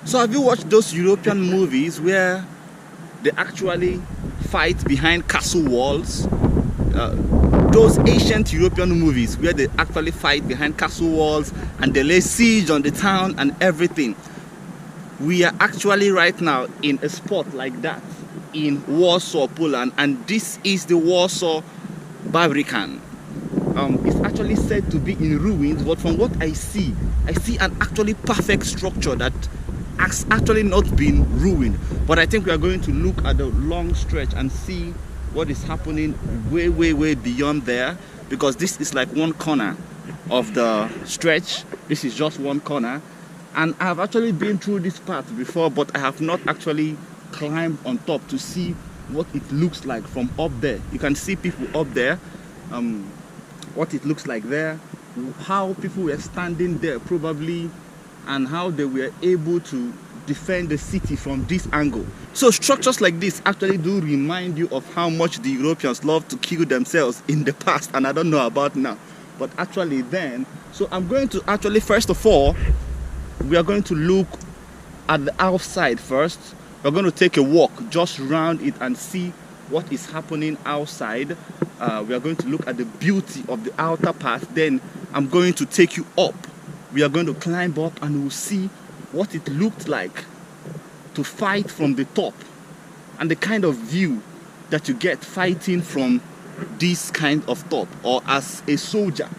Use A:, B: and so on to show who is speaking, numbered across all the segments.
A: So have you watched those European movies where they actually fight behind castle walls? Those ancient European movies where they actually fight behind castle walls and they lay siege on the town and everything. We are actually right now in a spot like that in Warsaw, Poland, and this is the Warsaw Barbican. It's actually said to be in ruins, but from what I see an actually perfect structure that has actually not been ruined. But I think we are going to look at the long stretch and see what is happening way beyond there, because this is like one corner of the stretch. This is just one corner, and I've actually been through this path before, but I have not actually climbed on top to see what it looks like from up there. You can see people up there, what it looks like there, how people were standing there probably, and how they were able to defend the city from this angle. So structures like this actually do remind you of how much the Europeans love to kill themselves in the past, and I don't know about now, but actually then. So I'm going to actually, first of all, we are going to look at the outside first. We're going to take a walk just around it and see what is happening outside. We are going to look at the beauty of the outer part. Then I'm going to take you up. We are going to climb up and we'll see what it looked like to fight from the top and the kind of view that you get fighting from this kind of top, or as a soldier.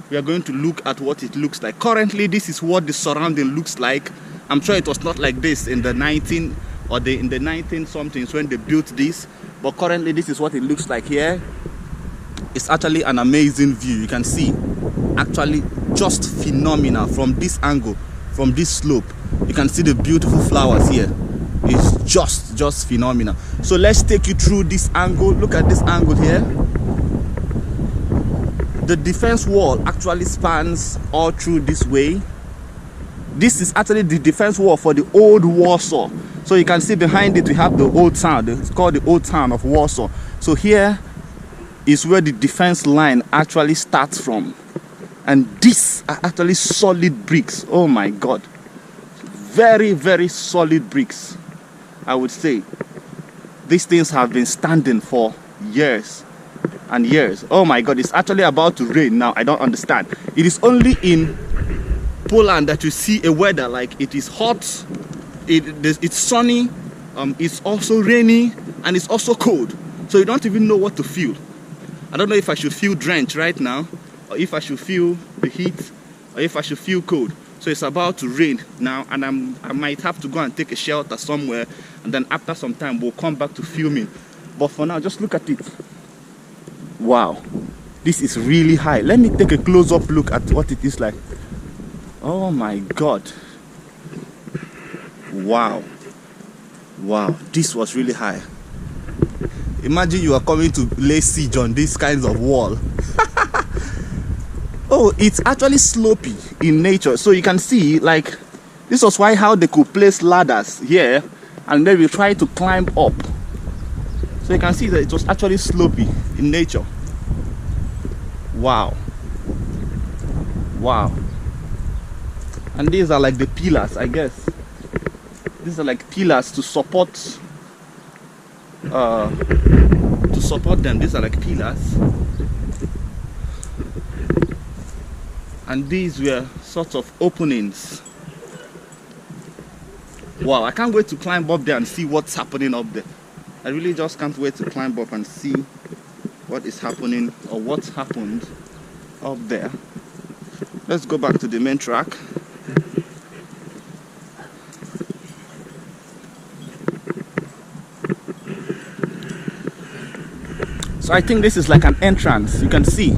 A: We are going to look at what it looks like. Currently, this is what the surrounding looks like. I'm sure it was not like this in the in the 19 somethings when they built this, but currently this is what it looks like here. It's actually an amazing view. You can see, actually just phenomenal from this angle, from this slope. You can see the beautiful flowers here. It's just phenomenal. So let's take you through this angle. Look at this angle here. The defense wall actually spans all through this way. This is actually the defense wall for the old Warsaw. So you can see behind it we have the old town. It's called the old town of Warsaw. So here is where the defense line actually starts from. And these are actually solid bricks. Oh my God. Very solid bricks, I would say. These things have been standing for years and years. Oh my God, it's actually about to rain now. I don't understand. It is only in Poland that you see a weather like it is hot, it's sunny, it's also rainy, and it's also cold. So you don't even know what to feel. I don't know if I should feel drenched right now, or if I should feel the heat, or if I should feel cold. So it's about to rain now, and I might have to go and take a shelter somewhere, and then after some time we'll come back to filming. But for now, just look at it. Wow, this is really high. Let me take a close-up look at what it is like. Oh my God. Wow, this was really high. Imagine you are coming to lay siege on these kinds of wall. Oh, it's actually slopey in nature. So you can see, like, this was how they could place ladders here, and then we try to climb up. So you can see that it was actually slopey in nature. Wow. And these are like the pillars, I guess. These are like pillars to support them. These are like pillars. And these were sort of openings. Wow, I can't wait to climb up there and see what's happening up there. I really just can't wait to climb up and see what is happening, or what's happened up there. Let's go back to the main track. So I think this is like an entrance. You can see.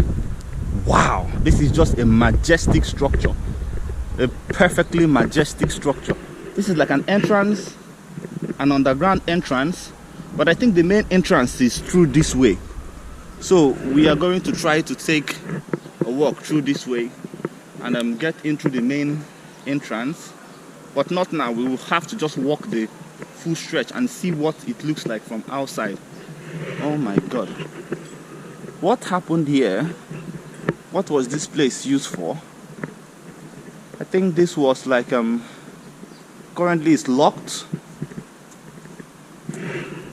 A: Wow, this is just a majestic structure. A perfectly majestic structure. This is like an entrance, an underground entrance, but I think the main entrance is through this way. So we are going to try to take a walk through this way and get into the main entrance, but not now. We will have to just walk the full stretch and see what it looks like from outside. Oh my God, what happened here? What was this place used for? I think this was like Currently it's locked.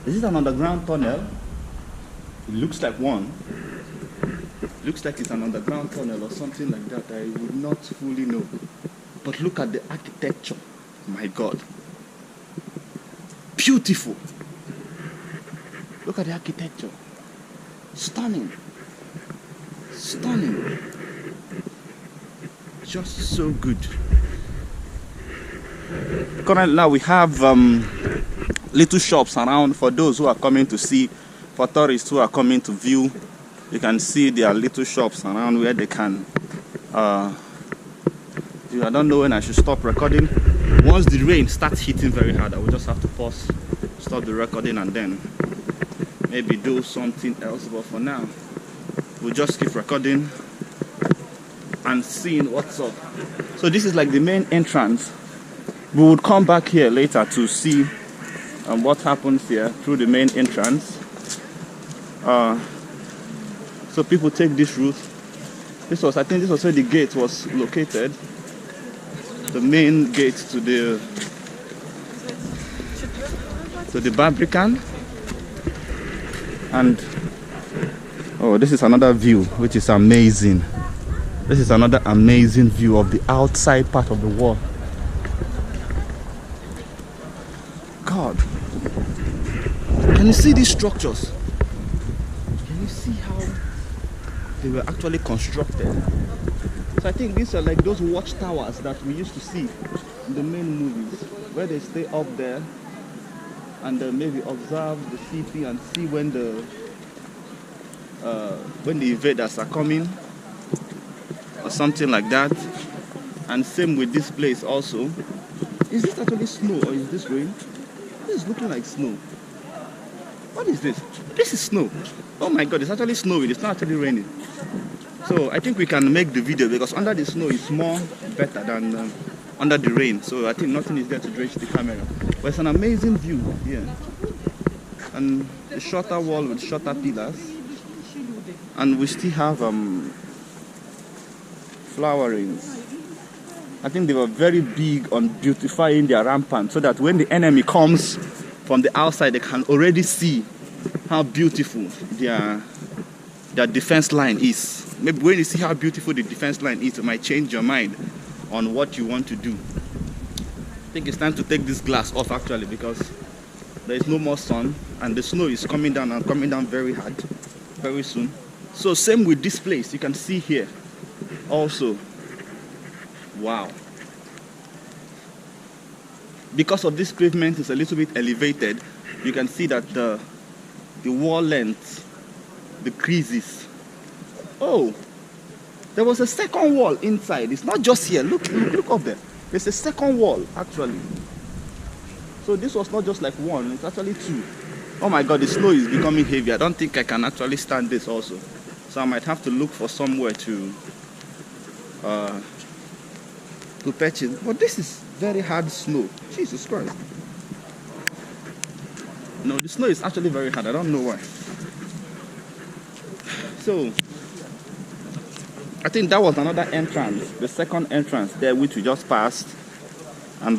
A: Is it an underground tunnel? It looks like one. Looks like it's an underground tunnel or something like that. I would not fully know. But look at the architecture. My God. Beautiful. Look at the architecture. Stunning. Stunning. Just so good. Currently now we have little shops around for those who are coming to see, for tourists who are coming to view. You can see there are little shops around where they can I don't know when I should stop recording. Once the rain starts hitting very hard, I will just have to pause, stop the recording, and then maybe do something else. But for now, we'll just keep recording and seeing what's up. So this is like the main entrance. We would come back here later to see what happens here through the main entrance. So people take this route. I think this was where the gate was located. The main gate to the barbican. And oh, this is another view which is amazing. This is another amazing view of the outside part of the wall. God, can you see these structures? Can you see how they were actually constructed? So I think these are like those watchtowers that we used to see in the main movies, where they stay up there and maybe observe the city and see when the invaders are coming or something like that. And same with this place also. Is this actually snow or is this rain? This is looking like snow. What is this? This is snow. Oh my God, it's actually snowing. It's not actually raining. So I think we can make the video because under the snow is more better than under the rain. So I think nothing is there to drench the camera. But it's an amazing view here. And a shorter wall with shorter pillars. And we still have flowerings. I think they were very big on beautifying their rampant so that when the enemy comes from the outside, they can already see how beautiful their defense line is. Maybe when you see how beautiful the defense line is, it might change your mind on what you want to do. I think it's time to take this glass off actually because there is no more sun and the snow is coming down and coming down very hard, very soon. So same with this place, you can see here also. Wow. Because of this pavement is a little bit elevated, you can see that the wall length decreases. Oh, there was a second wall inside. It's not just here. Look up there. There's a second wall actually. So this was not just like one, it's actually two. Oh my God, the snow is becoming heavy. I don't think I can actually stand this also. So I might have to look for somewhere to patch it. But this is very hard snow. Jesus Christ. No, the snow is actually very hard. I don't know why. So I think that was another entrance, the second entrance there which we just passed. And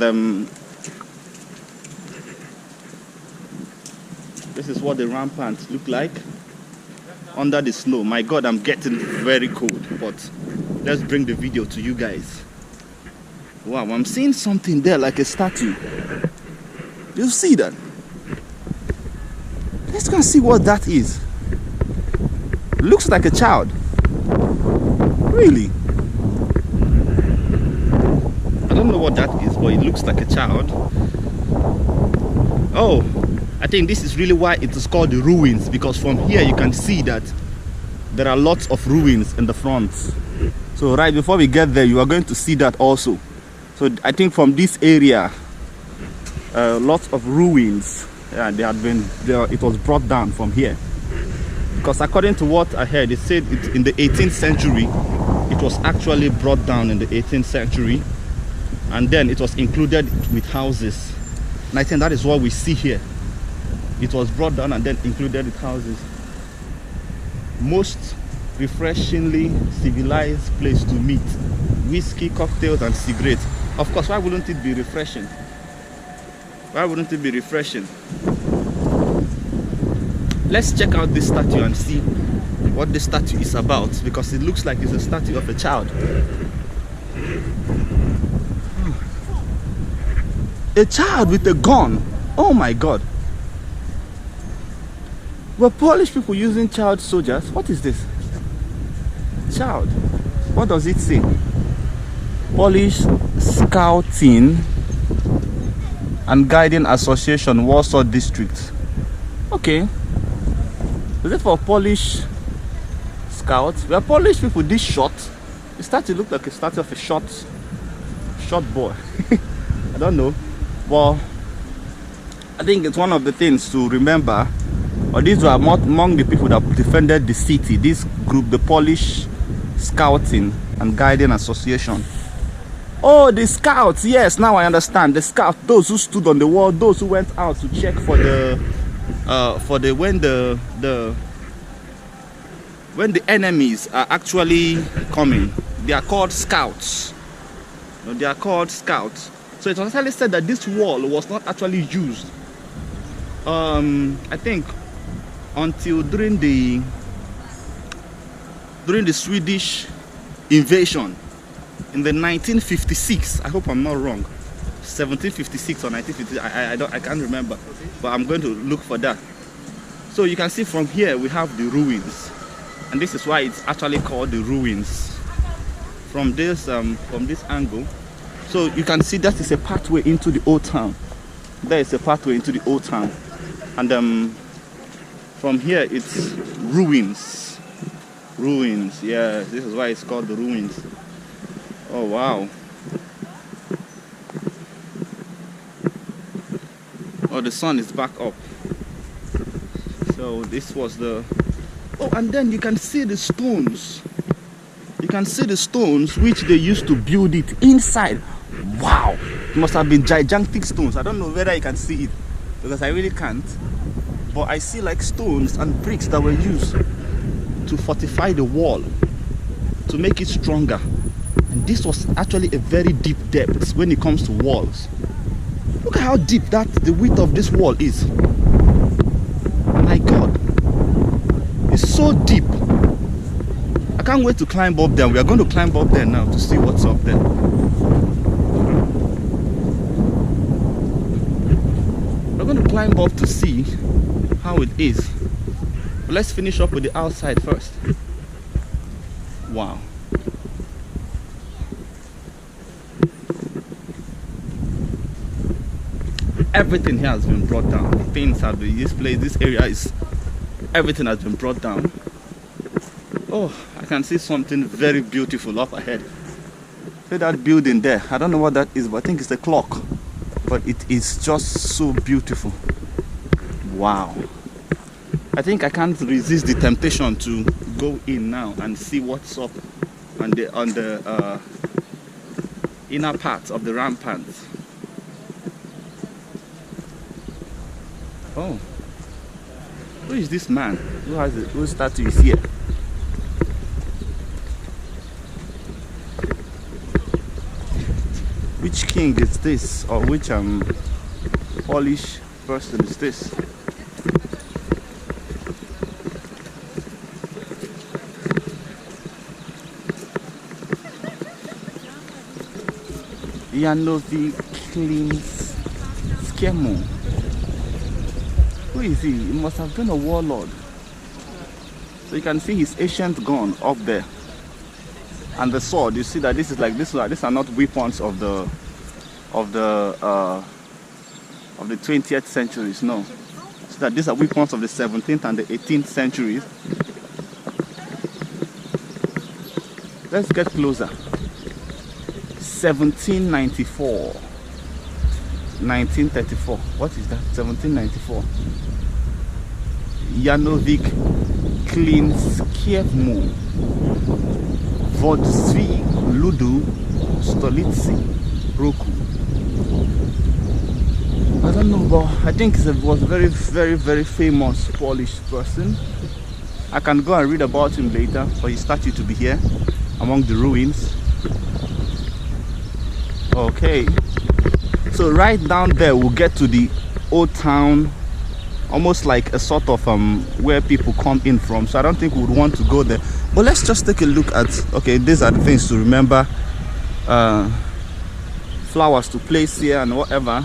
A: this is what the ramparts look like under the snow. My God, I'm getting very cold, but let's bring the video to you guys. Wow, I'm seeing something there like a statue. You see that? Let's go and see what that is. Looks like a child. Really? I don't know what that is, but it looks like a child. Oh, I think this is really why it is called the ruins, because from here you can see that there are lots of ruins in the front. So right before we get there, you are going to see that also. So I think from this area, lots of ruins, they had been there. It was brought down from here, because according to what I heard, it said in the 18th century, it was actually brought down in the 18th century, and then it was included with houses. And I think that is what we see here. It was brought down and then included with houses. Most refreshingly civilized place to meet. Whiskey, cocktails and cigarettes. Of course, why wouldn't it be refreshing? Why wouldn't it be refreshing? Let's check out this statue and see what this statue is about, because it looks like it's a statue of a child. A child with a gun. Oh my God. Were Polish people using child soldiers? What is this? Child. What does it say? Polish Scouting and Guiding Association, Warsaw District. Okay. Is it for Polish Scouts? Were Polish people this short? The statue looked like a statue of a short boy. I don't know. Well, I think it's one of the things to remember. Or these were among the people that defended the city. This group, the Polish Scouting and Guiding Association. Oh, the scouts. Yes, now I understand. The scouts, those who stood on the wall, those who went out to check for the when the enemies are actually coming. They are called scouts. No, they are called scouts. So it was actually said that this wall was not actually used. I think until during the Swedish invasion in the 1956. I hope I'm not wrong. 1756 or 1950. I can't remember, but I'm going to look for that. So you can see from here we have the ruins, and this is why it's actually called the ruins. From this angle, so you can see that is a pathway into the old town. There is a pathway into the old town, and from here it's ruins. Ruins, yeah. This is why it's called the ruins. Oh wow. Oh, the sun is back up. So this was the... Oh, and then you can see the stones. You can see the stones which they used to build it inside. Wow. It must have been gigantic stones. I don't know whether you can see it, because I really can't. But I see like stones and bricks that were used to fortify the wall, to make it stronger. And this was actually a very deep depth when it comes to walls. Look at how deep the width of this wall is. My God, it's so deep. I can't wait to climb up there. We are going to climb up there now to see what's up there. We're going to climb up to see how it is. But let's finish up with the outside first. Wow. Everything here has been brought down. Things have been, this area is, everything has been brought down. Oh, I can see something very beautiful up ahead. See that building there? I don't know what that is, but I think it's a clock. But it is just so beautiful. Wow. I think I can't resist the temptation to go in now and see what's up on the inner part of the ramparts. Oh, who is this man? Whose statue is here? Which king is this, or which Polish person is this? Jan Baptist the Venetian. Who is he? He must have been a warlord. So you can see his ancient gun up there, and the sword. You see that this is like these are not weapons of the 20th centuries. No, so that these are weapons of the 17th and the 18th centuries. Let's get closer. 1794. 1934. What is that? 1794. Janowic Klinskiemu Wodzwi Ludu Stolicy Roku. I don't know, but I think he was a very, very, very famous Polish person. I can go and read about him later, for his statue to be here among the ruins. Okay. So right down there we'll get to the old town, almost like a sort of where people come in from. So I don't think we would want to go there, but let's just take a look at, okay, these are the things to remember, flowers to place here and whatever.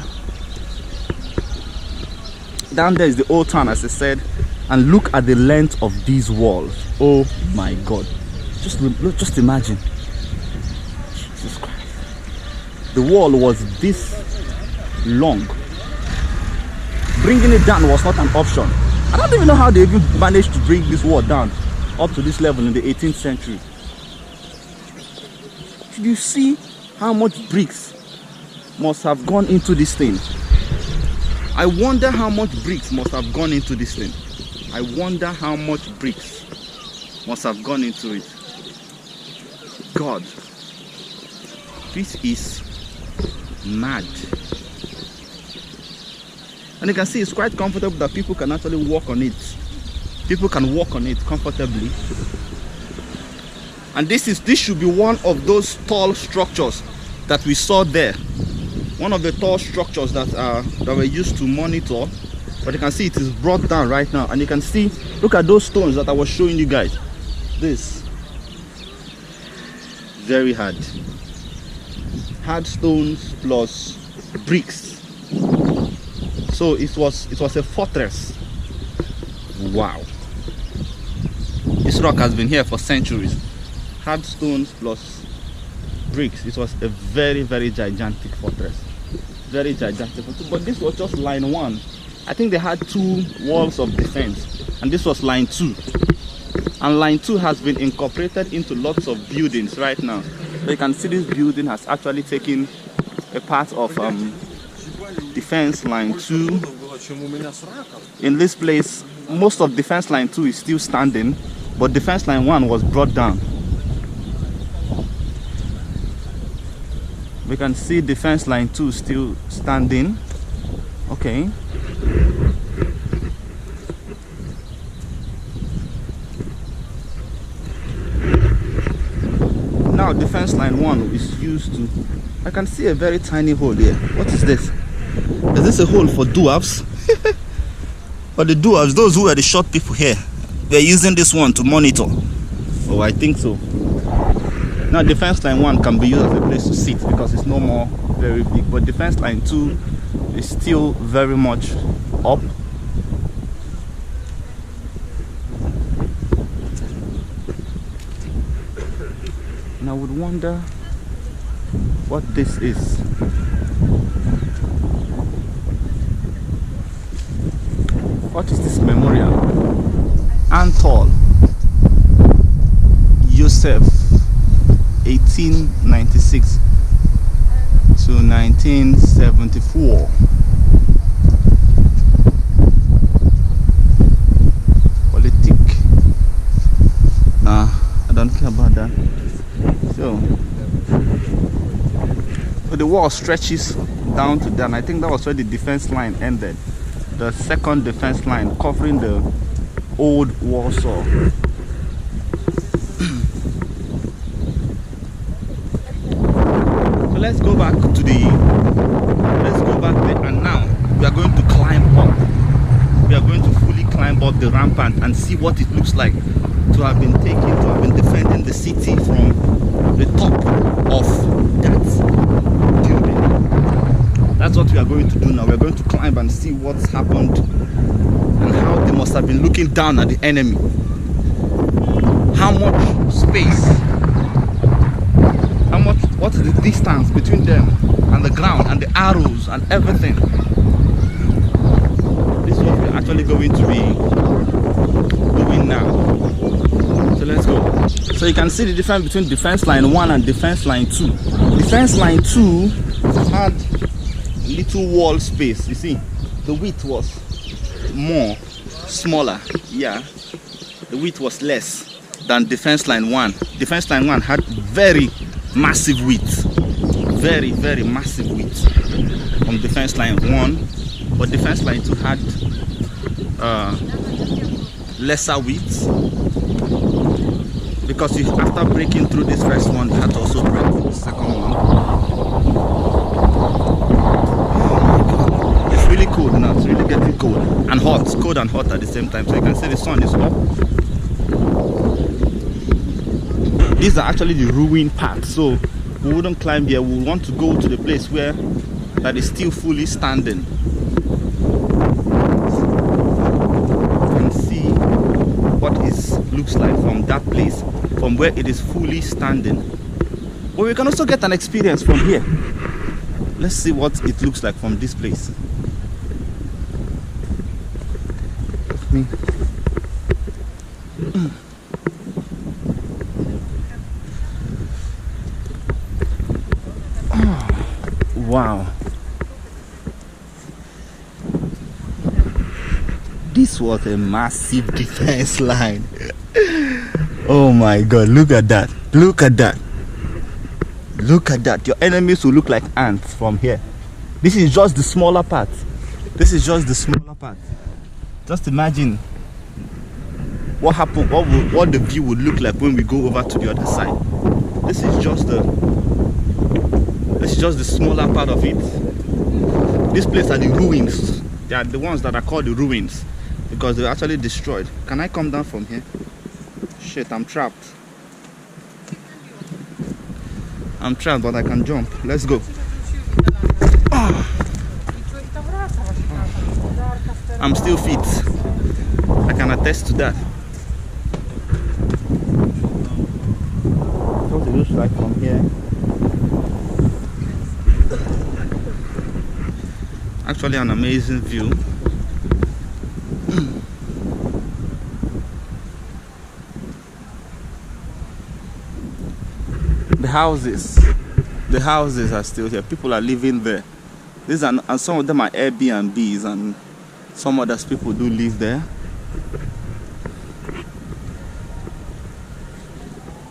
A: Down there is the old town, as I said, and look at the length of these walls. Oh my god, just imagine. Jesus Christ, the wall was this long. Bringing it down was not an option. I don't even know how they even managed to bring this wall down up to this level in the 18th century. Should you see how much bricks must have gone into this thing? I wonder how much bricks must have gone into this thing. I wonder how much bricks must have gone into it. God, this is mad. And you can see it's quite comfortable that people can actually walk on it. People can walk on it comfortably. And this should be one of those tall structures that we saw there. One of the tall structures that were used to monitor. But you can see it is brought down right now. And you can see, look at those stones that I was showing you guys. This, very hard. Hard stones plus bricks. So it was a fortress. Wow. This rock has been here for centuries. Hard stones plus bricks. It was a very, very gigantic fortress. Very gigantic. But this was just line 1. I think they had 2 walls of defense. And this was line 2. And line 2 has been incorporated into lots of buildings right now. So you can see this building has actually taken a part of defense line 2. In this place, most of defense line 2 is still standing, but defense line 1 was brought down. We can see defense line 2 still standing. Okay. Now defense line 1 is used to, I can see a very tiny hole here. What is this? Is this a hole for dwarves? But the dwarves, those who are the short people here, they're using this one to monitor. Oh, I think so. Now defense line 1 can be used as a place to sit because it's no more very big, but defense line 2 is still very much up. And I would wonder what this is. What is this memorial? Antol Joseph, 1896 to 1974. Politic. I don't care about that. So the wall stretches down to that, and I think that was where the defense line ended. The second defense line covering the old Warsaw. So let's go back there, and now we are going to climb up. We are going to fully climb up the rampart and see what it looks like to have been defending the city from the top of that building. That's what we are going to do now. We are going to climb and see what's happened and how they must have been looking down at the enemy. How much space, what is the distance between them and the ground and the arrows and everything. This is what we're actually going to be doing now. So let's go. So you can see the difference between defense line 1 and defense line 2. Defense line 2 had little wall space. You see, the width was smaller. Yeah, the width was less than defense line 1. Defense line 1 had very massive width, very massive width from defense line 1, but defense line 2 had lesser width, because after breaking through this first one, you had to also break through the second one. and hot, cold and hot at the same time. So you can see the sun is up. These are actually the ruined part, so we wouldn't climb here. We want to go to the place where that is still fully standing and see what it looks like from that place, from where it is fully standing. But we can also get an experience from here. Let's see what it looks like from this place. Me. Wow, this was a massive defense line. Oh my god, look at that, look at that, look at that. Your enemies will look like ants from here. This is just the smaller part. This is just the smaller part. Just imagine what happened, what the view would look like when we go over to the other side. This is just the smaller part of it. This place are the ruins. They are the ones that are called the ruins because they were actually destroyed. Can I come down from here? Shit, I'm trapped. I'm trapped, but I can jump. Let's go. I'm still fit. I can attest to that. What it looks like from here. Actually an amazing view. The houses are still here. People are living there. These are, and some of them are Airbnbs, and some others people do live there.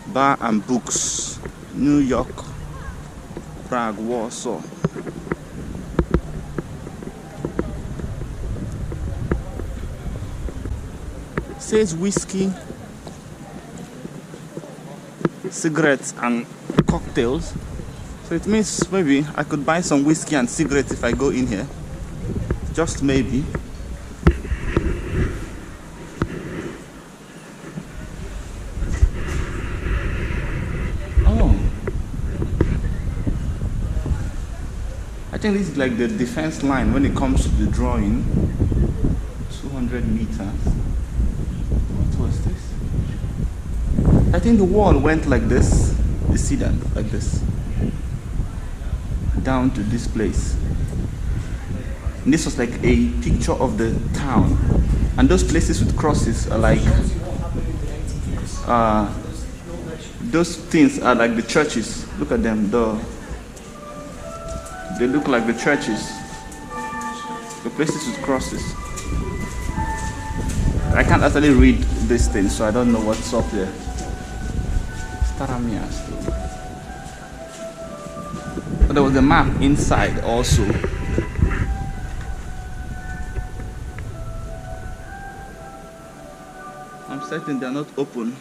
A: Bar and books. New York, Prague, Warsaw. Says whiskey, cigarettes and cocktails. So it means maybe I could buy some whiskey and cigarettes if I go in here. Just maybe. Oh. I think this is like the defense line when it comes to the drawing. 200 meters. Was this? I think the wall went like this. You see that? Like this. Down to this place. And this was like a picture of the town. And those places with crosses are like those things are like the churches. Look at them. They look like the churches. The places with crosses. I can't actually read this thing, so I don't know what's up there. But there was a map inside also. I'm certain they're not open,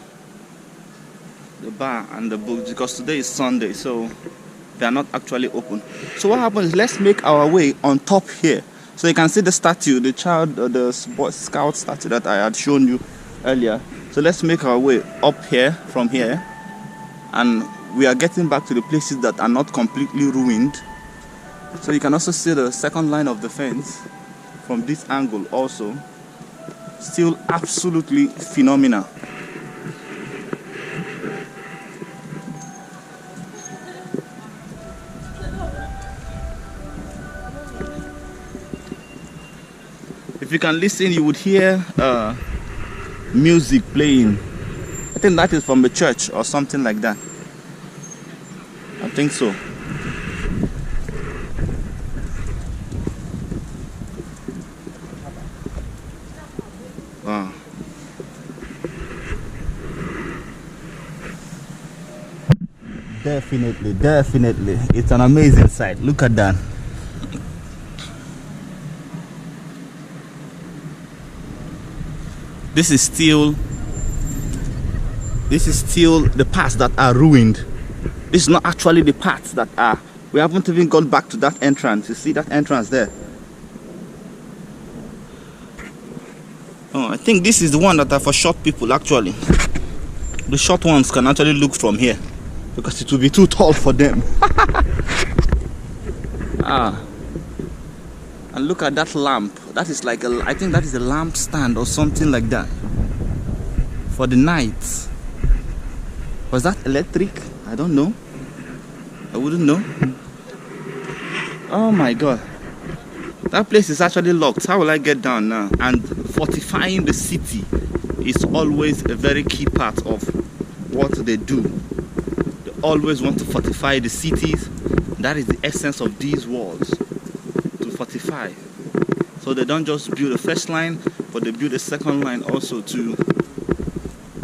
A: the bar and the books, because today is Sunday, so they're not actually open. So what happens is, let's make our way on top here. So you can see the statue, the Boy Scout statue that I had shown you earlier. So let's make our way up here, from here. And we are getting back to the places that are not completely ruined. So you can also see the second line of defense from this angle also. Still absolutely phenomenal. If you can listen, you would hear music playing. I think that is from the church or something like that. I think so. Wow. Definitely. It's an amazing sight. Look at that. This is still the parts that are ruined. This is not actually the parts that are. We haven't even gone back to that entrance. You see that entrance there? Oh, I think this is the one that are for short people actually. The short ones can actually look from here because it will be too tall for them. Ah, and look at that lamp. That is like I think that is a lamp stand or something like that for the night. Was that electric? I don't know. I wouldn't know. Oh my god, that place is actually locked. How will I get down now? And fortifying the city is always a very key part of what they do. They always want to fortify the cities. That is the essence of these walls, to fortify. So they don't just build a first line, but they build a second line also to,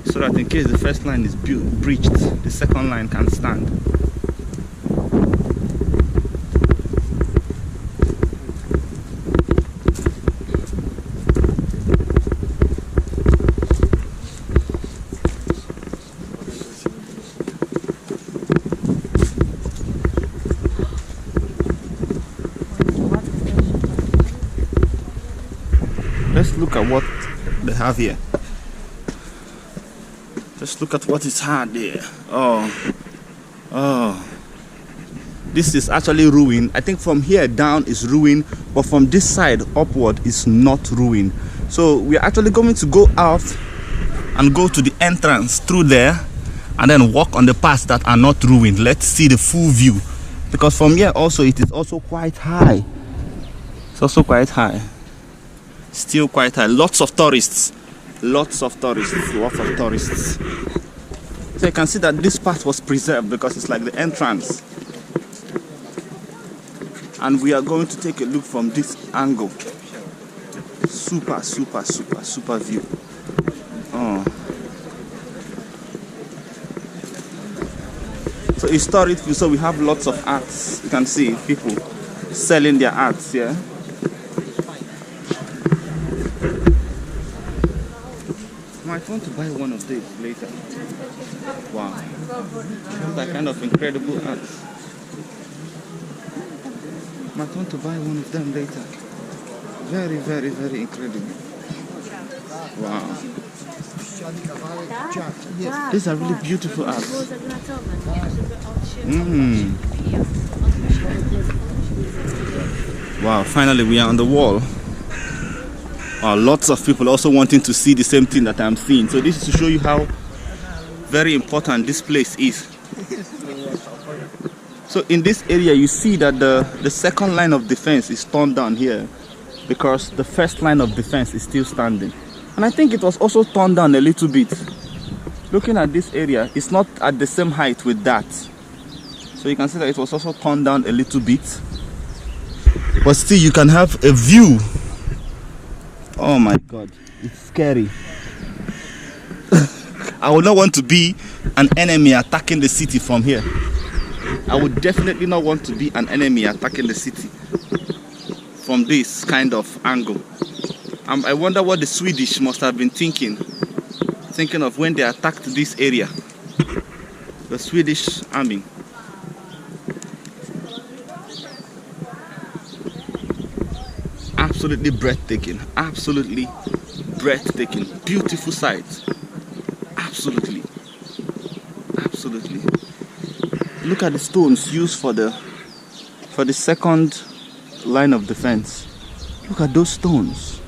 A: so that in case the first line is breached, the second line can stand. Let's look at what they have here. Just look at what is hard there. Oh, this is actually ruined. I think from here down is ruined, but from this side upward is not ruined. So we're actually going to go out and go to the entrance through there and then walk on the paths that are not ruined. Let's see the full view, because from here also it is also quite high. It's also quite high. Still quite high. Lots of tourists. Lots of tourists. So you can see that this part was preserved because it's like the entrance. And we are going to take a look from this angle. Super view. Oh. So historic view. So we have lots of arts. You can see people selling their arts here. I want to buy one of these later. Wow. That kind of incredible art. I want to buy one of them later. Very incredible. Wow. These are really beautiful art. Wow, finally we are on the wall. Lots of people also wanting to see the same thing that I'm seeing. So this is to show you how very important this place is. So in this area you see that the second line of defense is torn down here because the first line of defense is still standing. And I think it was also torn down a little bit. Looking at this area, it's not at the same height with that. So you can see that it was also torn down a little bit. But still you can have a view. Oh my god, it's scary. I would not want to be an enemy attacking the city from here. I would definitely not want to be an enemy attacking the city from this kind of angle. I wonder what the Swedish must have been thinking of when they attacked this area. The Swedish army. Absolutely breathtaking. Beautiful sight. Absolutely. Look at the stones used for the second line of defense. Look at those stones.